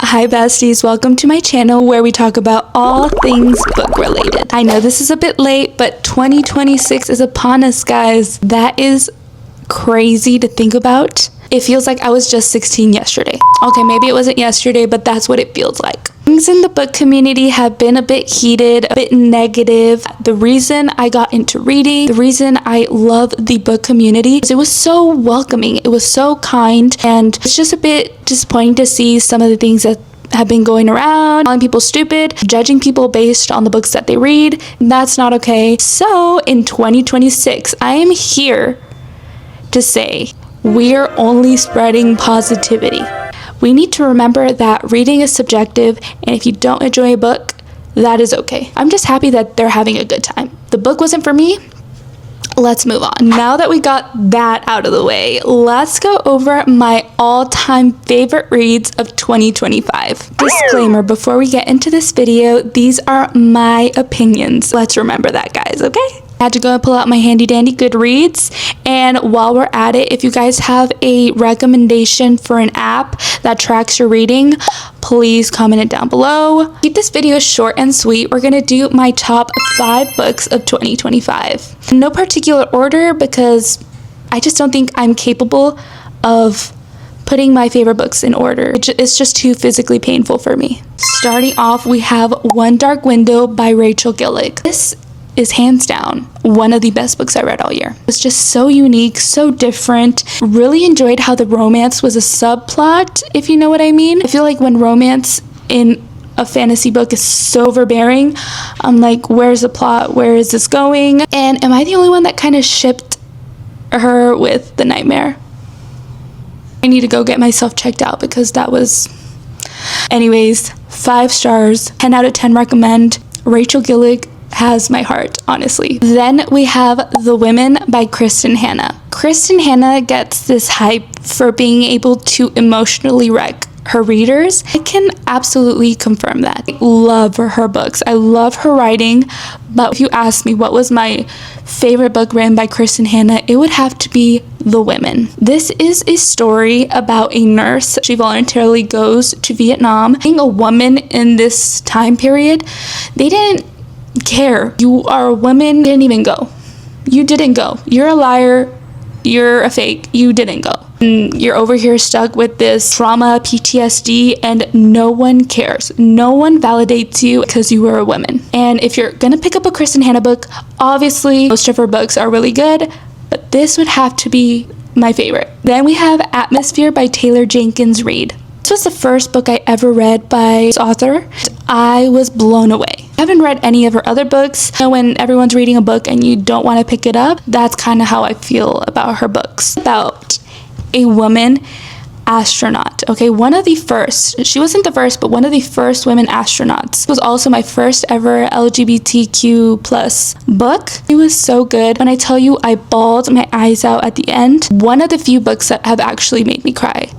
Hi besties, welcome to my channel where we talk about all things book related. I know this is a bit late, but 2026 is upon us, guys. That is crazy to think about. It feels like I was just 16 yesterday. Okay, maybe it wasn't yesterday, but that's what it feels like. Things in the book community have been a bit heated, a bit negative. The reason I got into reading, the reason I love the book community is it was so welcoming, it was so kind, and it's just a bit disappointing to see some of the things that have been going around, calling people stupid, judging people based on the books that they read. That's not okay. So in 2026, I am here to say we're only spreading positivity. We need to remember that reading is subjective, and if you don't enjoy a book, that is okay. I'm just happy that they're having a good time. The book wasn't for me. Let's move on. Now that we got that out of the way, let's go over my all-time favorite reads of 2025. Disclaimer, before we get into this video, these are my opinions. Let's remember that, guys, okay? I had to go and pull out my handy dandy Goodreads, and while we're at it, if you guys have a recommendation for an app that tracks your reading, please comment it down below. Keep this video short and sweet. We're gonna do my top 5 books of 2025. In no particular order because I just don't think I'm capable of putting my favorite books in order. It's just too physically painful for me. Starting off, we have One Dark Window by Rachel Gillick. This is hands down one of the best books I read all year. It's just so unique, so different. Really enjoyed how the romance was a subplot, if you know what I mean. I feel like when romance in a fantasy book is so overbearing, I'm like, where's the plot? Where is this going? And am I the only one that kind of shipped her with the nightmare? I need to go get myself checked out because that was... Anyways, 5 stars, 10 out of 10 recommend. Rachel Gillick has my heart, honestly. Then we have The Women by Kristen Hanna. Kristen Hanna gets this hype for being able to emotionally wreck her readers. I can absolutely confirm that. I love her books. I love her writing, but if you ask me what was my favorite book written by Kristen Hanna, it would have to be The Women. This is a story about a nurse. She voluntarily goes to Vietnam. Being a woman in this time period, they didn't care. You are a woman, didn't even go. You didn't go. You're a liar. You're a fake. You didn't go. And you're over here stuck with this trauma, PTSD, and no one cares. No one validates you because you were a woman. And if you're gonna pick up a Kristen Hanna book, obviously most of her books are really good, but this would have to be my favorite. Then we have Atmosphere by Taylor Jenkins Reid. This was the first book I ever read by this author. I was blown away. I haven't read any of her other books. You know, when everyone's reading a book and you don't want to pick it up, that's kind of how I feel about her books. About a woman astronaut. Okay, one of the first, she wasn't the first, but one of the first women astronauts. It was also my first ever LGBTQ plus book. It was so good. When I tell you I bawled my eyes out at the end, one of the few books that have actually made me cry.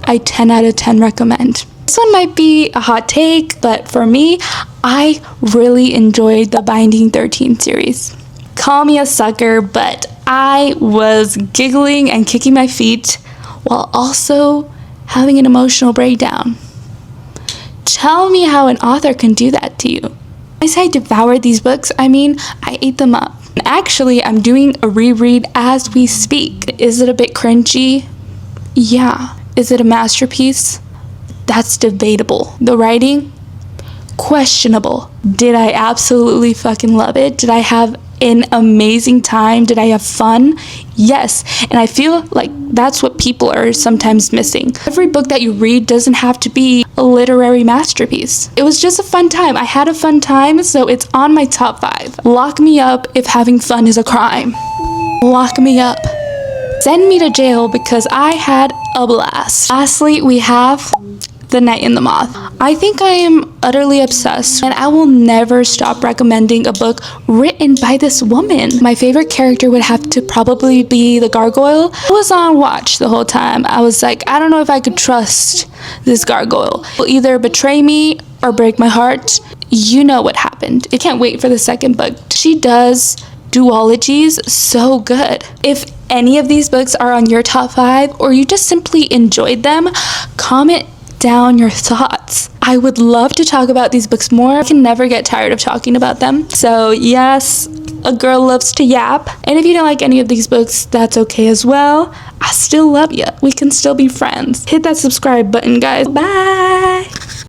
I 10 out of 10 recommend. This one might be a hot take, but for me, I really enjoyed the Binding 13 series. Call me a sucker, but I was giggling and kicking my feet while also having an emotional breakdown. Tell me how an author can do that to you. When I say I devoured these books, I mean I ate them up. And actually, I'm doing a reread as we speak. Is it a bit cringy? Yeah. Is it a masterpiece? That's debatable. The writing? Questionable. Did I absolutely fucking love it? Did I have an amazing time? Did I have fun? Yes. And I feel like that's what people are sometimes missing. Every book that you read doesn't have to be a literary masterpiece. It was just a fun time. I had a fun time, so it's on my top 5. Lock me up if having fun is a crime. Lock me up. Send me to jail because I had a blast. Lastly, we have The Night and the Moth. I think I am utterly obsessed, and I will never stop recommending a book written by this woman. My favorite character would have to probably be the gargoyle. I was on watch the whole time. I was like, I don't know if I could trust this gargoyle. Will either betray me or break my heart. You know what happened. I can't wait for the second book. She does duologies so good. If any of these books are on your top 5 or you just simply enjoyed them, comment down your thoughts. I would love to talk about these books more. I can never get tired of talking about them. So yes, a girl loves to yap. And if you don't like any of these books, that's okay as well. I still love you. We can still be friends. Hit that subscribe button, guys. Bye.